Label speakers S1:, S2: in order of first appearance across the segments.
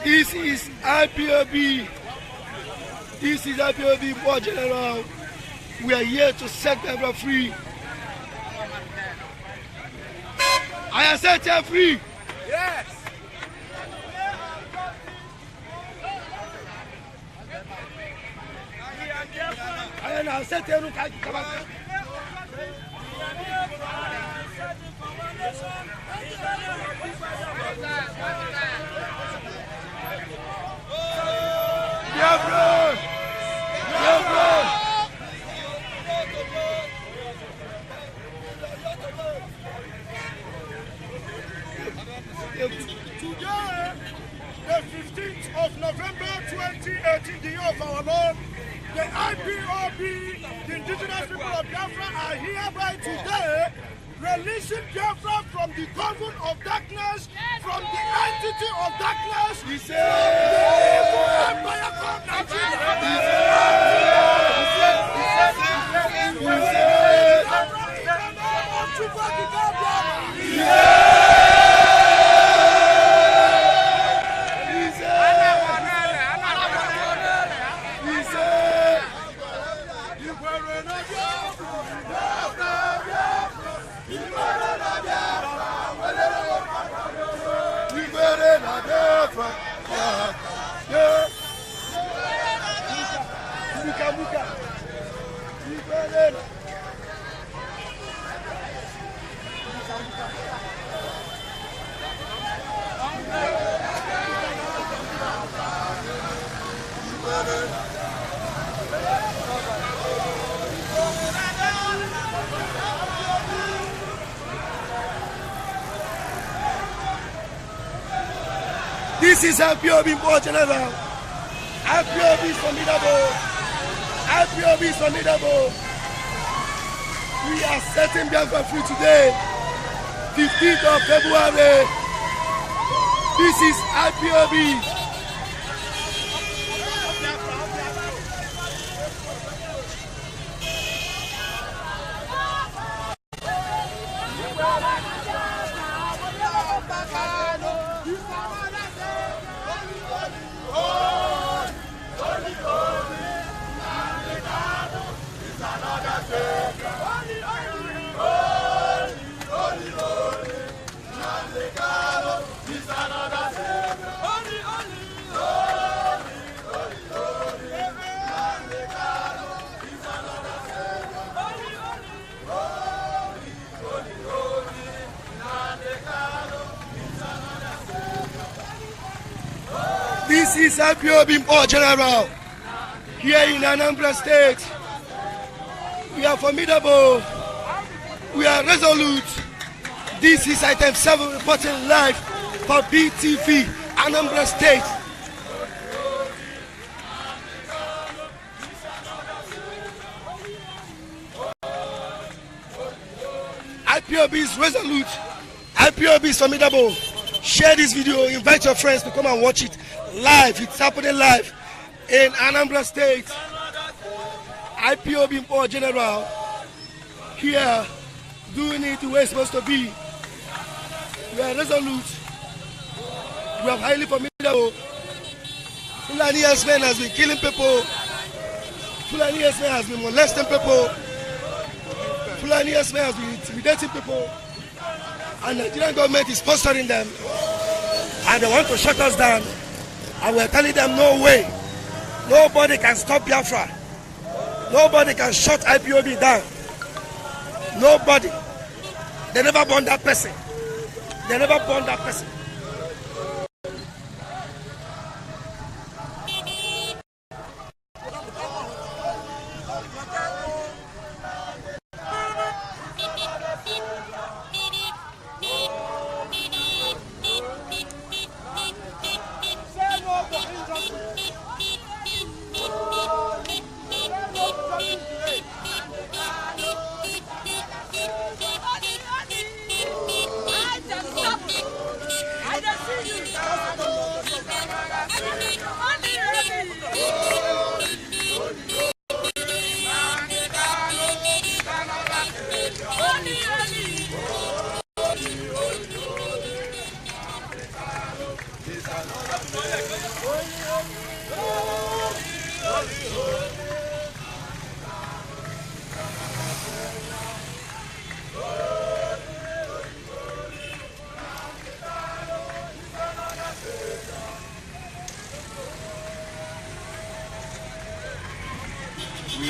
S1: This is IPOB. This is IPOB War General. We are here to set Biafra free. I have set her free.
S2: Yes.
S1: I have set her free. Biafra! Biafra!
S2: Today, the 15th of November 2018, the year of our Lord, the IPOB, the indigenous people of Biafra, are hereby today releasing Biafra from the coven of darkness, from the entity of darkness, from the evil empire called Nigeria.
S1: This is IPOB War General. IPOB is formidable. IPOB is formidable. We are setting Biafra free today, 15th of February. This is IPOB. This is IPOB War General here in Anambra State. We are formidable. We are resolute. This is item 7 reporting live for BTV Anambra State. IPOB is resolute. IPOB is formidable. Share this video. Invite your friends to come and watch it live. It's happening live in Anambra State. IPOB War General here doing it the way it's supposed to be. We are resolute. We are highly formidable. Fulani herdsmen has been killing people. Fulani herdsmen has been molesting people. Fulani herdsmen has been intimidating people. And the Nigerian government is sponsoring them. And they want to shut us down. And we're telling them no way. Nobody can stop Biafra. Nobody can shut IPOB down. Nobody. They never born that person. They never born that person. We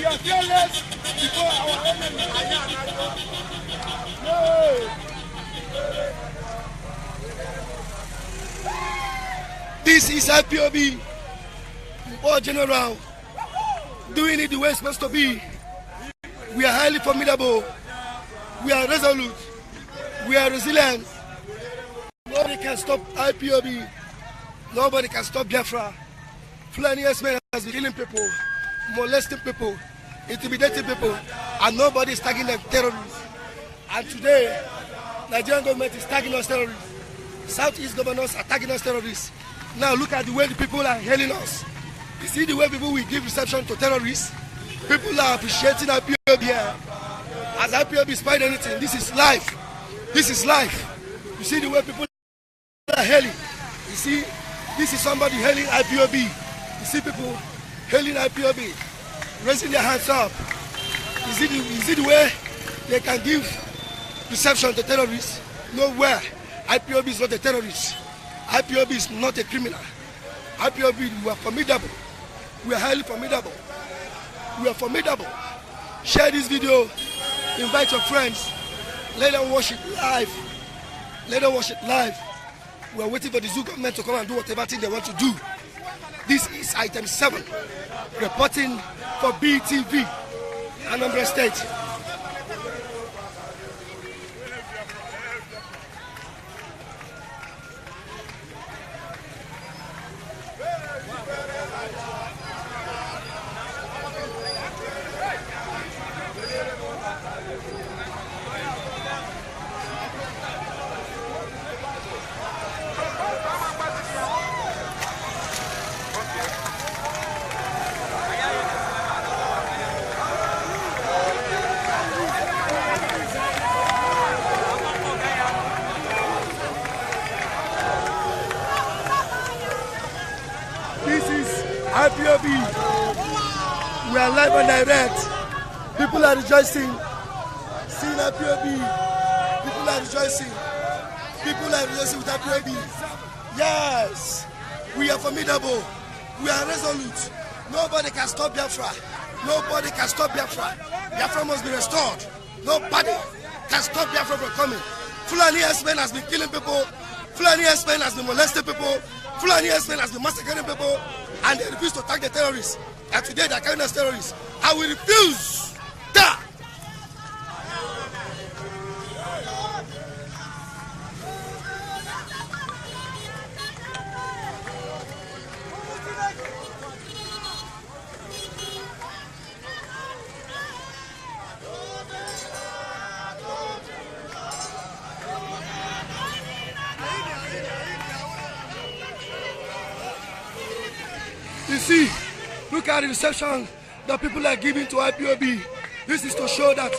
S1: are fearless before our enemy. No. This is IPOB, all general, doing it the way it's supposed to be. We are highly formidable. We are resolute. We are resilient. Nobody can stop IPOB. Nobody can stop Biafra. Fulani S-men has been killing people, molesting people, intimidating people, and nobody is tagging them terrorists. And today, Nigerian government is tagging us terrorists. Southeast governors are tagging us terrorists. Now look at the way the people are hailing us. You see the way people will give reception to terrorists. People are appreciating IPOB here. As IPOB is fighting anything, this is life. This is life. You see the way people are hailing. You see, this is somebody hailing IPOB. You see people hailing IPOB, raising their hands up. You see the way they can give reception to terrorists? Nowhere. IPOB is not a terrorist. IPOB is not a criminal. IPOB, we are formidable. We are highly formidable. We are formidable. Share this video. Invite your friends. Let them watch it live. Let them watch it live. We are waiting for the zoo government to come and do whatever thing they want to do. This is item 7, reporting for BTV, Anambra State. IPOB, we are live and direct. People are rejoicing. Seeing IPOB, people are rejoicing. People are rejoicing with IPOB. Yes, we are formidable. We are resolute. Nobody can stop Biafra. Nobody can stop Biafra. Biafra must be restored. Nobody can stop Biafra from coming. Fulani S-men has been killing people. Fulani S-men has been molesting people. Fulani S-men has been massacring people. And they refuse to tag the terrorists. And today they are carrying us terrorists. I will refuse that. You see, look at the reception that people are giving to IPOB. This is to show that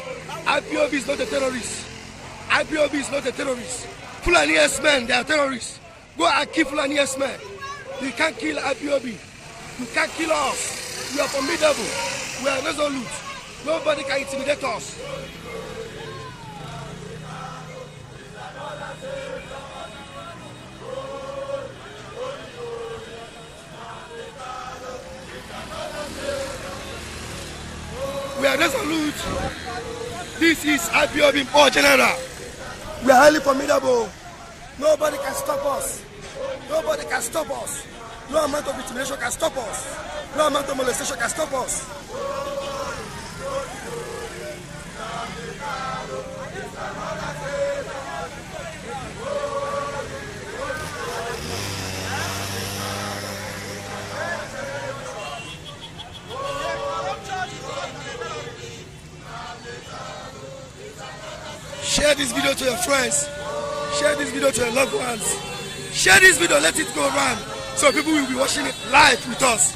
S1: IPOB is not a terrorist. IPOB is not a terrorist. Fulani S-men, they are terrorists. Go and kill Fulani S-men. You can't kill IPOB. You can't kill us. We are formidable. We are resolute. Nobody can intimidate us. We are resolute. This is IPOB in all general. We are highly formidable. Nobody can stop us. Nobody can stop us. No amount of intimidation can stop us. No amount of molestation can stop us. Share this video to your friends. Share this video to your loved ones. Share this video, let it go around so people will be watching it live with us.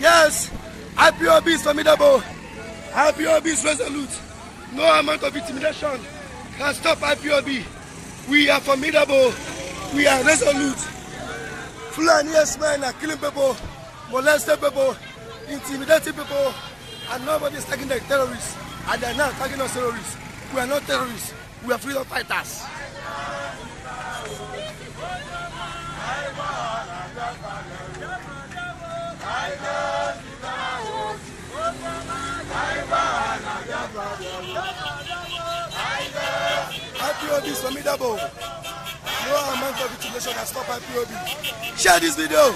S1: Yes, IPOB is formidable. IPOB is resolute. No amount of intimidation can stop IPOB. We are formidable. We are resolute. Fulani men are killing people, molesting people, intimidating people, and nobody is tagging the terrorists. And they are not tagging us terrorists. We are not terrorists. We are freedom fighters. IPOB is formidable. No amount of intimidation can stop IPOB. Share this video.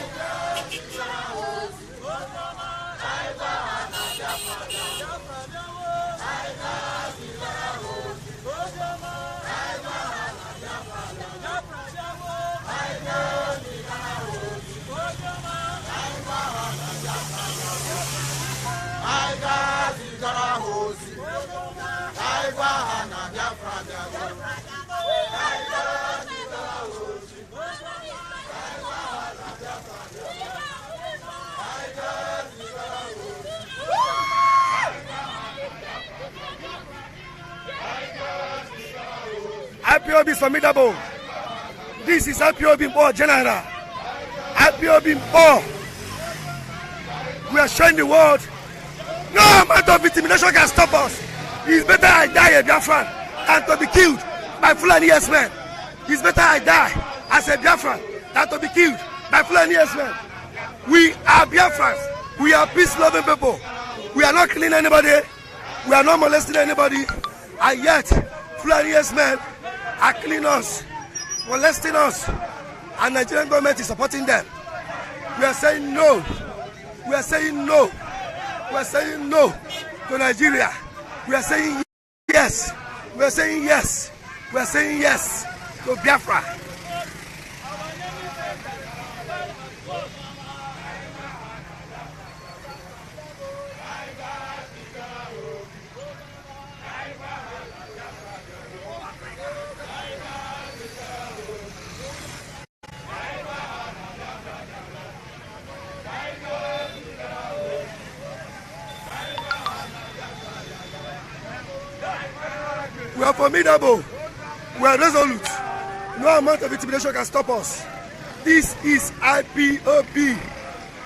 S1: IPOB is formidable. This is IPOB Mpo General. IPOB Mpo. We are showing the world no amount of intimidation can stop us. It's better I die a Biafran than to be killed by Fulani men. It's better I die as a Biafran than to be killed by Fulani men. We are Biafrans. We are peace-loving people. We are not killing anybody. We are not molesting anybody. And yet, Fulani men are killing us, molesting us, and Nigerian government is supporting them. We are saying no. We are saying no. We are saying no to Nigeria. We are saying yes. We are saying yes. We are saying yes to Biafra. We are formidable. We are resolute. No amount of intimidation can stop us. This is IPOB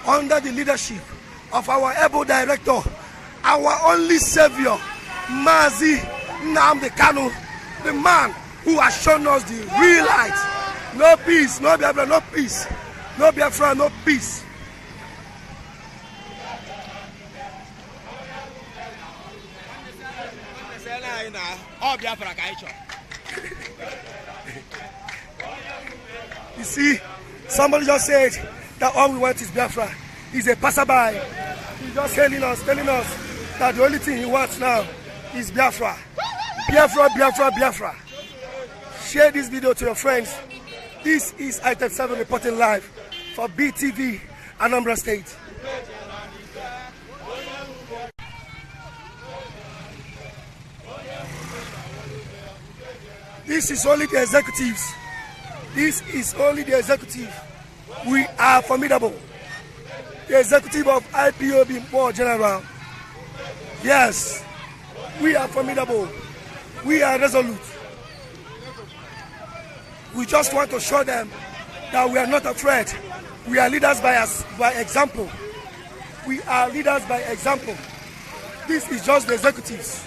S1: under the leadership of our able director, our only savior, Mazi Nnamdi Kanu, the man who has shown us the real light. No peace, no Biafra, no peace. No Biafra, no peace. You see, somebody just said that all we want is Biafra. He's a passerby. He's just hailing us, telling us that the only thing he wants now is Biafra. Biafra, Biafra, Biafra. Share this video to your friends. This is I-37 reporting live for BTV, Anambra State. This is only the executives. This is only the executive. We are formidable. The executive of IPOB Board General. Yes, we are formidable. We are resolute. We just want to show them that we are not afraid. We are leaders by example. We are leaders by example. This is just the executives.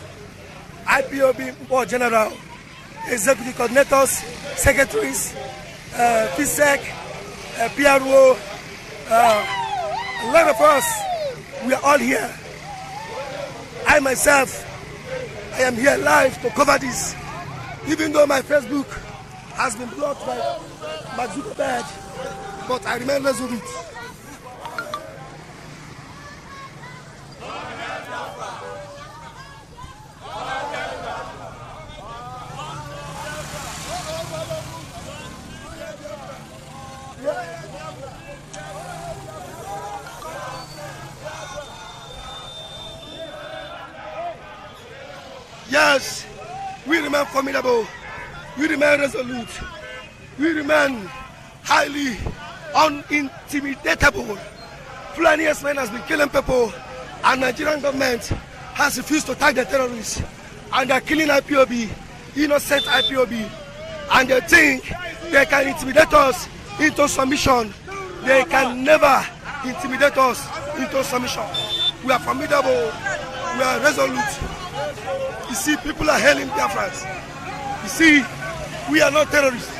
S1: IPOB Board General, executive coordinators, secretaries, PSEC, PRO, a lot of us, we are all here. I myself, I am here live to cover this, even though my Facebook has been blocked by Mark Zuckerberg, but I remain resolute. Yes, we remain formidable, we remain resolute, we remain highly unintimidatable. Fulani men has been killing people, and Nigerian government has refused to tag the terrorists, and they're killing IPOB, innocent IPOB, and they think they can intimidate us into submission. They can never intimidate us into submission. We are formidable, we are resolute. You see, people are hailing Biafrans. You see, we are not terrorists.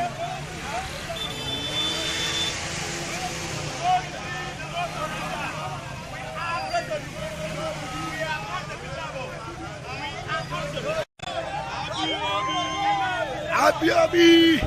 S1: IPOB!